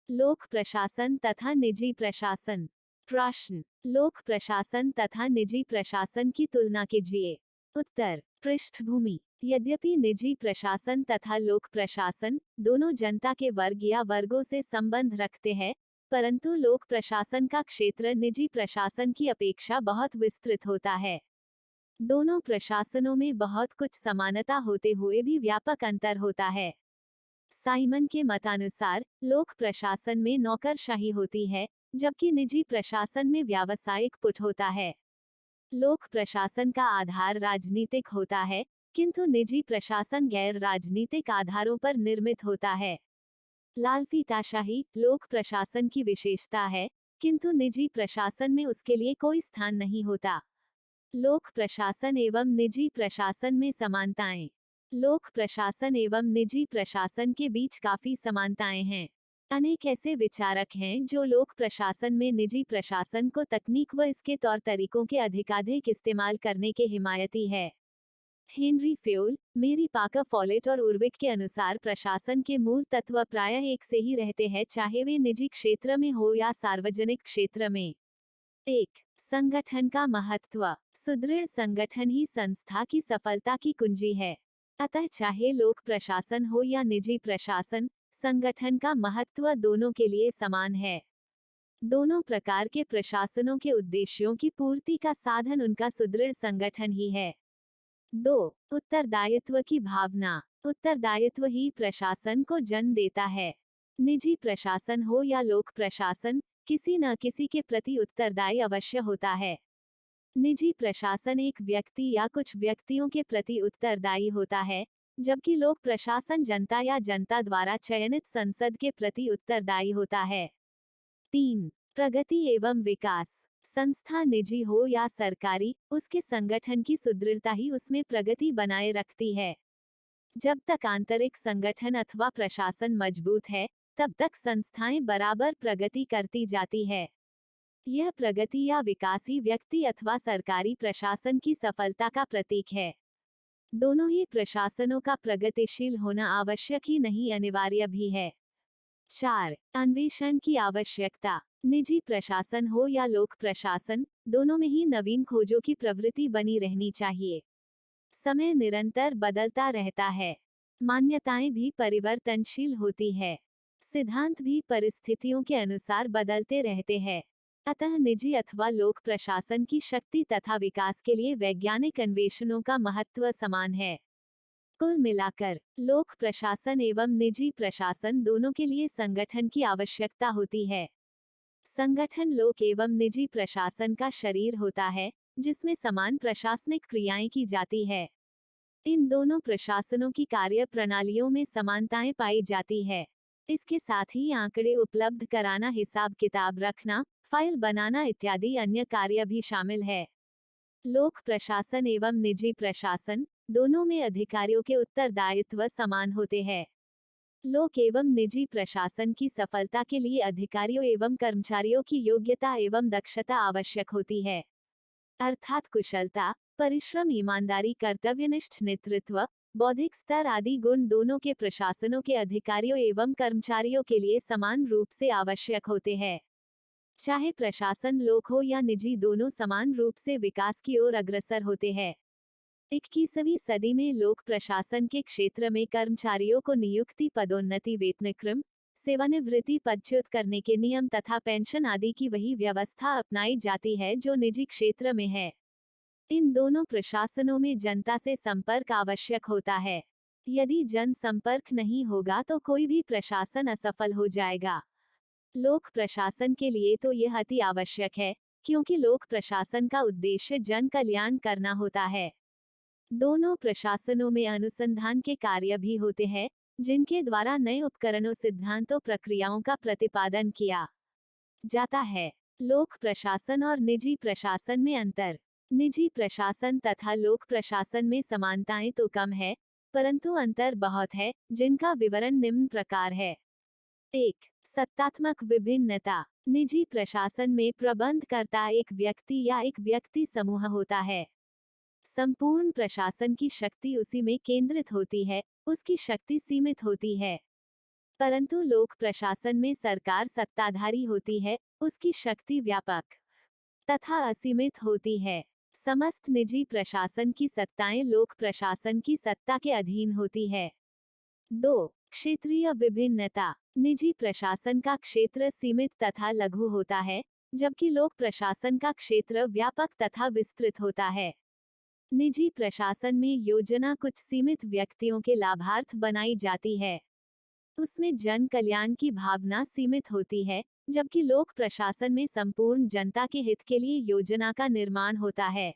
लोक प्रशासन तथा निजी प्रशासन। प्रश्न, लोक प्रशासन तथा निजी प्रशासन की तुलना कीजिए। उत्तर, पृष्ठभूमि। यद्यपि निजी प्रशासन तथा लोक प्रशासन दोनों जनता के वर्ग या वर्गों से संबंध रखते हैं, परंतु लोक प्रशासन का क्षेत्र निजी प्रशासन की अपेक्षा बहुत विस्तृत होता है। दोनों प्रशासनों में बहुत कुछ समानता होते हुए भी व्यापक अंतर होता है। साइमन के मतानुसार लोक प्रशासन में नौकरशाही होती है, जबकि निजी प्रशासन में व्यावसायिक पुट होता है। लोक प्रशासन का आधार राजनीतिक होता है, किंतु निजी प्रशासन गैर राजनीतिक आधारों पर निर्मित होता है। लालफीताशाही लोक प्रशासन की विशेषता है, किंतु निजी प्रशासन में उसके लिए कोई स्थान नहीं होता। लोक प्रशासन एवं निजी प्रशासन में समानताएं। लोक प्रशासन एवं निजी प्रशासन के बीच काफी समानताएं हैं। अनेक ऐसे विचारक हैं जो लोक प्रशासन में निजी प्रशासन को तकनीक व इसके तौर तरीकों के अधिकाधिक इस्तेमाल करने के हिमायती है। हेनरी फ्योल, मेरी पाकर फॉलेट और उर्विक के अनुसार प्रशासन के मूल तत्व प्रायः एक से ही रहते हैं, चाहे वे निजी क्षेत्र में हो या सार्वजनिक क्षेत्र में। 1. संगठन का महत्व। सुदृढ़ संगठन ही संस्था की सफलता की कुंजी है। अतः चाहे लोक प्रशासन हो या निजी प्रशासन, संगठन का महत्व दोनों के लिए समान है। दोनों प्रकार के प्रशासनों के उद्देश्यों की पूर्ति का साधन उनका सुदृढ़ संगठन ही है। 2. उत्तरदायित्व की भावना। उत्तरदायित्व ही प्रशासन को जन्म देता है। निजी प्रशासन हो या लोक प्रशासन, किसी न किसी के प्रति उत्तरदायी अवश्य होता है। निजी प्रशासन एक व्यक्ति या कुछ व्यक्तियों के प्रति उत्तरदायी होता है, जबकि लोक प्रशासन जनता या जनता द्वारा चयनित संसद के प्रति उत्तरदायी होता है। 3. प्रगति एवं विकास। संस्था निजी हो या सरकारी, उसके संगठन की सुदृढ़ता ही उसमें प्रगति बनाए रखती है। जब तक आंतरिक संगठन अथवा प्रशासन मजबूत है, तब तक संस्थाएं बराबर प्रगति करती जाती है। यह प्रगति या विकास ही व्यक्ति अथवा सरकारी प्रशासन की सफलता का प्रतीक है। दोनों ही प्रशासनों का प्रगतिशील होना आवश्यक ही नहीं, अनिवार्य भी है। 4. अन्वेषण की आवश्यकता। निजी प्रशासन हो या लोक प्रशासन, दोनों में ही नवीन खोजों की प्रवृत्ति बनी रहनी चाहिए। समय निरंतर बदलता रहता है। मान्यताएं भी परिवर्तनशील होती है। सिद्धांत भी परिस्थितियों के अनुसार बदलते रहते हैं। अतः निजी अथवा लोक प्रशासन की शक्ति तथा विकास के लिए वैज्ञानिक अन्वेषणों का महत्व समान है। कुल मिलाकर लोक प्रशासन एवं निजी प्रशासन दोनों के लिए संगठन की आवश्यकता होती है। संगठन लोक एवं निजी प्रशासन का शरीर होता है, जिसमें समान प्रशासनिक क्रियाएं की जाती है। इन दोनों प्रशासनों की कार्य प्रणालियों में समानताएं पाई जाती है। इसके साथ ही आंकड़े उपलब्ध कराना, हिसाब किताब रखना, फाइल बनाना इत्यादि अन्य कार्य भी शामिल है। लोक प्रशासन एवं निजी प्रशासन दोनों में अधिकारियों के उत्तरदायित्व समान होते हैं। लोक एवं निजी प्रशासन की सफलता के लिए अधिकारियों एवं कर्मचारियों की योग्यता एवं दक्षता आवश्यक होती है। अर्थात कुशलता, परिश्रम, ईमानदारी, कर्तव्यनिष्ठ नेतृत्व, बौद्धिक स्तर आदि गुण दोनों के प्रशासनों के अधिकारियों एवं कर्मचारियों के लिए समान रूप से आवश्यक होते हैं। चाहे प्रशासन लोक हो या निजी, दोनों समान रूप से विकास की ओर अग्रसर होते हैं। 21वीं सदी में लोक प्रशासन के क्षेत्र में कर्मचारियों को नियुक्ति, पदोन्नति, वेतनक्रम, सेवानिवृत्ति, पदच्युत करने के नियम तथा पेंशन आदि की वही व्यवस्था अपनाई जाती है जो निजी क्षेत्र में है। इन दोनों प्रशासनों में जनता से संपर्क आवश्यक होता है। यदि जन संपर्क नहीं होगा तो कोई भी प्रशासन असफल हो जाएगा। लोक प्रशासन के लिए तो यह अति आवश्यक है, क्योंकि लोक प्रशासन का उद्देश्य जन कल्याण करना होता है। दोनों प्रशासनों में अनुसंधान के कार्य भी होते हैं, जिनके द्वारा नए उपकरणों, सिद्धांतों, प्रक्रियाओं का प्रतिपादन किया जाता है। लोक प्रशासन और निजी प्रशासन में अंतर। निजी प्रशासन तथा लोक प्रशासन में समानताएं तो कम है, परंतु अंतर बहुत है, जिनका विवरण निम्न प्रकार है। 1. सत्तात्मक विभिन्नता। निजी प्रशासन में प्रबंधकर्ता एक व्यक्ति या एक व्यक्ति समूह होता है। संपूर्ण प्रशासन की शक्ति उसी में केंद्रित होती है, उसकी शक्ति सीमित होती है। परंतु लोक प्रशासन में सरकार सत्ताधारी होती है, उसकी शक्ति व्यापक तथा असीमित होती है। समस्त निजी प्रशासन की सत्ताएं लोक प्रशासन की सत्ता के अधीन होती है। 2. क्षेत्रीय विभिन्नता। निजी प्रशासन का क्षेत्र सीमित तथा लघु होता है, जबकि लोक प्रशासन का क्षेत्र व्यापक तथा विस्तृत होता है। निजी प्रशासन में योजना कुछ सीमित व्यक्तियों के लाभार्थ बनाई जाती है। उसमें जन कल्याण की भावना सीमित होती है, जबकि लोक प्रशासन में संपूर्ण जनता के हित के लिए योजना का निर्माण होता है।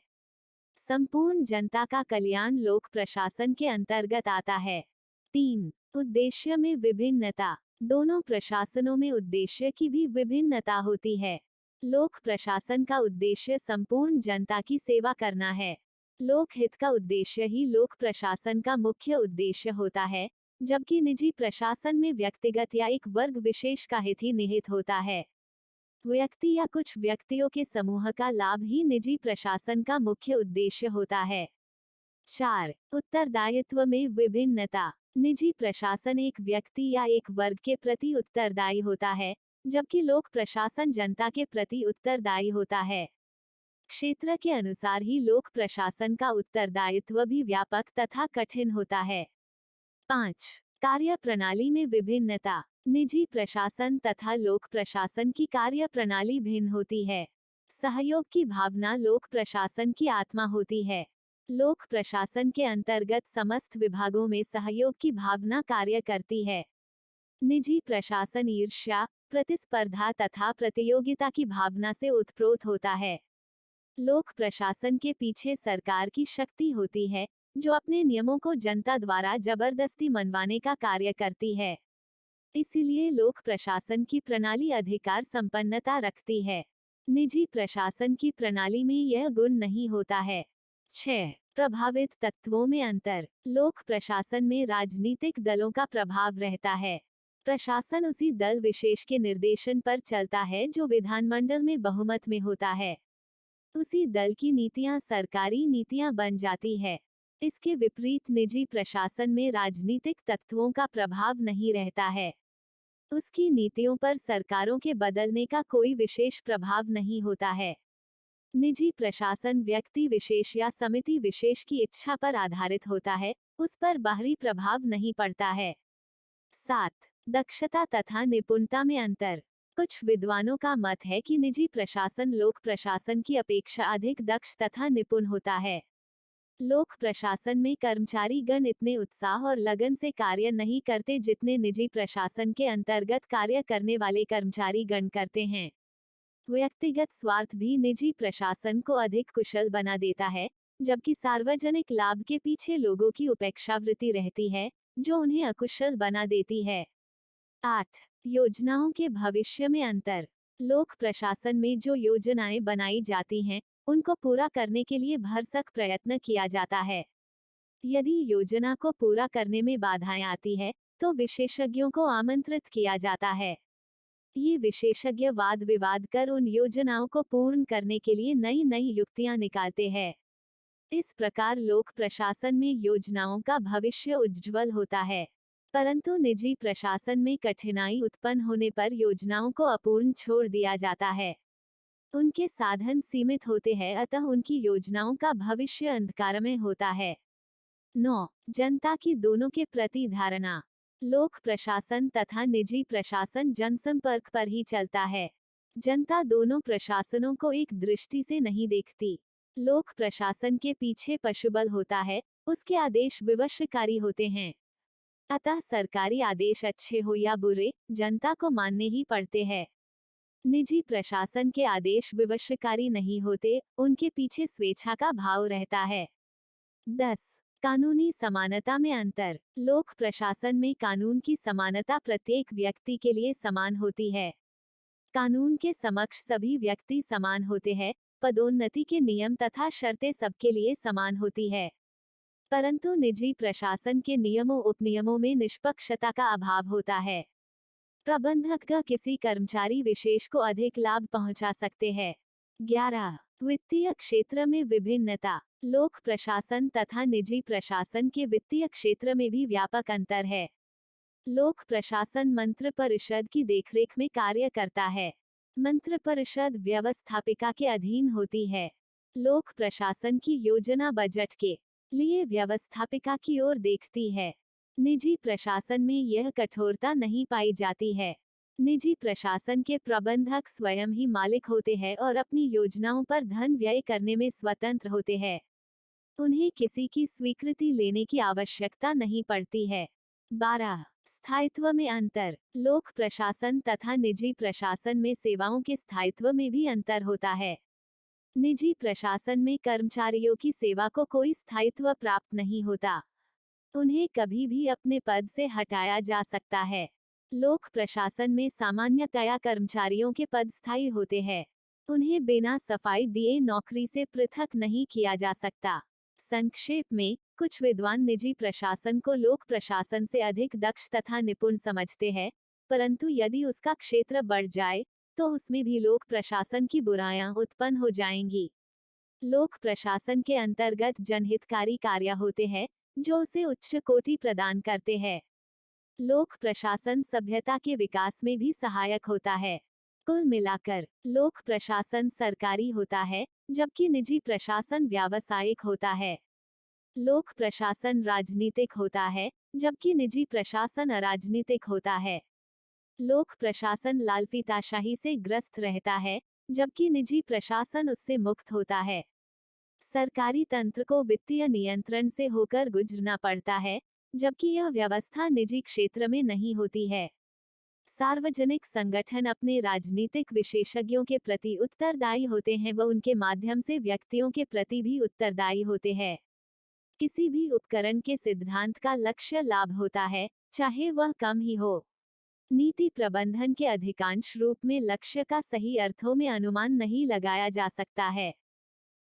संपूर्ण जनता का कल्याण लोक प्रशासन के अंतर्गत आता है। 3. उद्देश्य में विभिन्नता। दोनों प्रशासनों में उद्देश्य की भी विभिन्नता होती है। लोक प्रशासन का उद्देश्य संपूर्ण जनता की सेवा करना है। लोक हित का उद्देश्य ही लोक प्रशासन का मुख्य उद्देश्य होता है, जबकि निजी प्रशासन में व्यक्तिगत या एक वर्ग विशेष का हित ही निहित होता है। व्यक्ति या कुछ व्यक्तियों के समूह का लाभ ही निजी प्रशासन का मुख्य उद्देश्य होता है। 4. उत्तरदायित्व में विभिन्नता। निजी प्रशासन एक व्यक्ति या एक वर्ग के प्रति उत्तरदायी होता है, जबकि लोक प्रशासन जनता के प्रति उत्तरदायी होता है। क्षेत्र के अनुसार ही लोक प्रशासन का उत्तरदायित्व भी व्यापक तथा कठिन होता है। 5. कार्य प्रणाली में विभिन्नता। निजी प्रशासन तथा लोक प्रशासन की कार्य प्रणाली भिन्न होती है। सहयोग की भावना लोक प्रशासन की आत्मा होती है। लोक प्रशासन के अंतर्गत समस्त विभागों में सहयोग की भावना कार्य करती है। निजी प्रशासन ईर्ष्या, प्रतिस्पर्धा तथा प्रतियोगिता की भावना से उत्प्रोत होता है। लोक प्रशासन के पीछे सरकार की शक्ति होती है, जो अपने नियमों को जनता द्वारा जबरदस्ती मनवाने का कार्य करती है। इसीलिए लोक प्रशासन की प्रणाली अधिकार संपन्नता रखती है। निजी प्रशासन की प्रणाली में यह गुण नहीं होता है। 6. प्रभावित तत्वों में अंतर। लोक प्रशासन में राजनीतिक दलों का प्रभाव रहता है। प्रशासन उसी दल विशेष के निर्देशन पर चलता है जो विधानमंडल में बहुमत में होता है। उसी दल की नीतियां सरकारी नीतियां बन जाती है। इसके विपरीत निजी प्रशासन में राजनीतिक तत्वों का प्रभाव नहीं रहता है। उसकी नीतियों पर सरकारों के बदलने का कोई विशेष प्रभाव नहीं होता है। निजी प्रशासन व्यक्ति विशेष या समिति विशेष की इच्छा पर आधारित होता है, उस पर बाहरी प्रभाव नहीं पड़ता है। 7. दक्षता तथा निपुणता में अंतर। कुछ विद्वानों का मत है कि निजी प्रशासन लोक प्रशासन की अपेक्षा अधिक दक्ष तथा निपुण होता है। लोक प्रशासन में कर्मचारी गण इतने उत्साह और लगन से कार्य नहीं करते जितने निजी प्रशासन के अंतर्गत कार्य करने वाले कर्मचारी गण करते हैं। व्यक्तिगत स्वार्थ भी निजी प्रशासन को अधिक कुशल बना देता है, जबकि सार्वजनिक लाभ के पीछे लोगों की उपेक्षावृत्ति रहती है, जो उन्हें अकुशल बना देती है। 8. योजनाओं के भविष्य में अंतर। लोक प्रशासन में जो योजनाएं बनाई जाती हैं, उनको पूरा करने के लिए भरसक प्रयत्न किया जाता है। यदि योजना को पूरा करने में बाधाएं आती है, तो विशेषज्ञों को आमंत्रित किया जाता है। ये विशेषज्ञ वाद विवाद कर उन योजनाओं को पूर्ण करने के लिए नई नई युक्तियां निकालते हैं। इस प्रकार लोक प्रशासन में योजनाओं का भविष्य उज्ज्वल होता है, परंतु निजी प्रशासन में कठिनाई उत्पन्न होने पर योजनाओं को अपूर्ण छोड़ दिया जाता है। उनके साधन सीमित होते हैं, अतः उनकी योजनाओं का भविष्य अंधकारमय होता है। 9. जनता की दोनों के प्रति धारणा। लोक प्रशासन तथा निजी प्रशासन जनसंपर्क पर ही चलता है। जनता दोनों प्रशासनों को एक दृष्टि से नहीं देखती। लोक प्रशासन के पीछे पशुबल होता है, उसके आदेश विवशकारी होते हैं। अतः सरकारी आदेश अच्छे हो या बुरे, जनता को मानने ही पड़ते हैं। निजी प्रशासन के आदेश विवशकारी नहीं होते, उनके पीछे स्वेच्छा का भाव रहता है। 10. कानूनी समानता में अंतर। लोक प्रशासन में कानून की समानता प्रत्येक व्यक्ति के लिए समान होती है। कानून के समक्ष सभी व्यक्ति समान होते हैं, पदोन्नति के नियम तथा शर्तें सबके लिए समान होती है। परंतु निजी प्रशासन के नियमों उपनियमों में निष्पक्षता का अभाव होता है। प्रबंधक किसी कर्मचारी विशेष को अधिक लाभ पहुंचा सकते हैं। 11. वित्तीय क्षेत्र में विभिन्नता। लोक प्रशासन तथा निजी प्रशासन के वित्तीय क्षेत्र में भी व्यापक अंतर है। लोक प्रशासन मंत्र परिषद की देखरेख में कार्य करता है। मंत्र परिषद व्यवस्थापिका के अधीन होती है। लोक प्रशासन की योजना बजट के लिए व्यवस्थापिका की ओर देखती है। निजी प्रशासन में यह कठोरता नहीं पाई जाती है। निजी प्रशासन के प्रबंधक स्वयं ही मालिक होते हैं और अपनी योजनाओं पर धन व्यय करने में स्वतंत्र होते हैं। उन्हें किसी की स्वीकृति लेने की आवश्यकता नहीं पड़ती है। 12. स्थायित्व में अंतर। लोक प्रशासन तथा निजी प्रशासन में सेवाओं के स्थायित्व में भी अंतर होता है। निजी प्रशासन में कर्मचारियों की सेवा को कोई स्थायित्व प्राप्त नहीं होता। उन्हें कभी भी अपने पद से हटाया जा सकता है। लोक प्रशासन में सामान्यतया कर्मचारियों के पद स्थायी होते हैं। उन्हें बिना सफाई दिए नौकरी से पृथक नहीं किया जा सकता। संक्षेप में, कुछ विद्वान निजी प्रशासन को लोक प्रशासन से अधिक दक्ष तथा निपुण समझते हैं, परंतु यदि उसका क्षेत्र बढ़ जाए तो उसमें भी लोक प्रशासन की बुराइयां उत्पन्न हो जाएंगी। लोक प्रशासन के अंतर्गत जनहितकारी कार्य होते हैं जो उसे उच्च कोटि प्रदान करते हैं। लोक प्रशासन सभ्यता के विकास में भी सहायक होता है। कुल मिलाकर लोक प्रशासन सरकारी होता है, जबकि निजी प्रशासन व्यावसायिक होता है। लोक प्रशासन राजनीतिक होता है, जबकि निजी प्रशासन अराजनीतिक होता है। लोक प्रशासन लालफीताशाही से ग्रस्त रहता है, जबकि निजी प्रशासन उससे मुक्त होता है। सरकारी तंत्र को वित्तीय नियंत्रण से होकर गुजरना पड़ता है, जबकि यह व्यवस्था निजी क्षेत्र में नहीं होती है। सार्वजनिक संगठन अपने राजनीतिक विशेषज्ञों के प्रति उत्तरदायी होते हैं व उनके माध्यम से व्यक्तियों के प्रति भी उत्तरदायी होते हैं। किसी भी उपकरण के सिद्धांत का लक्ष्य लाभ होता है, चाहे वह कम ही हो। नीति प्रबंधन के अधिकांश रूप में लक्ष्य का सही अर्थों में अनुमान नहीं लगाया जा सकता है।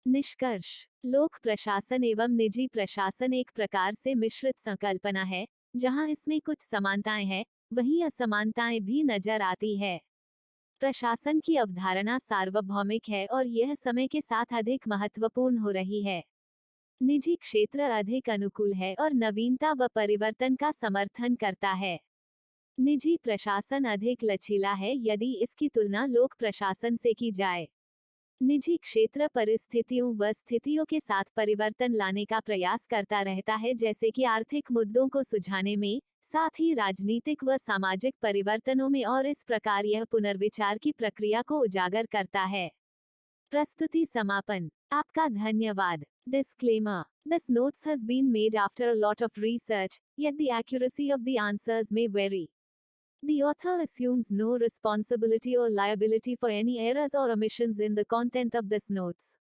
निष्कर्ष। लोक प्रशासन एवं निजी प्रशासन एक प्रकार से मिश्रित संकल्पना है, जहां इसमें कुछ समानताएं हैं, वहीं असमानताएं भी नजर आती है। प्रशासन की अवधारणा सार्वभौमिक है और यह समय के साथ अधिक महत्वपूर्ण हो रही है। निजी क्षेत्र अधिक अनुकूल है और नवीनता व परिवर्तन का समर्थन करता है। निजी प्रशासन अधिक लचीला है यदि इसकी तुलना लोक प्रशासन से की जाए। निजी क्षेत्र परिस्थितियों व स्थितियों के साथ परिवर्तन लाने का प्रयास करता रहता है, जैसे कि आर्थिक मुद्दों को सुलझाने में, साथ ही राजनीतिक व सामाजिक परिवर्तनों में, और इस प्रकार यह पुनर्विचार की प्रक्रिया को उजागर करता है। प्रस्तुति समापन। आपका धन्यवाद। Disclaimer. This notes has been made after a lot of research, yet the accuracy of the answers may vary. The author assumes no responsibility or liability for any errors or omissions in the content of this notes.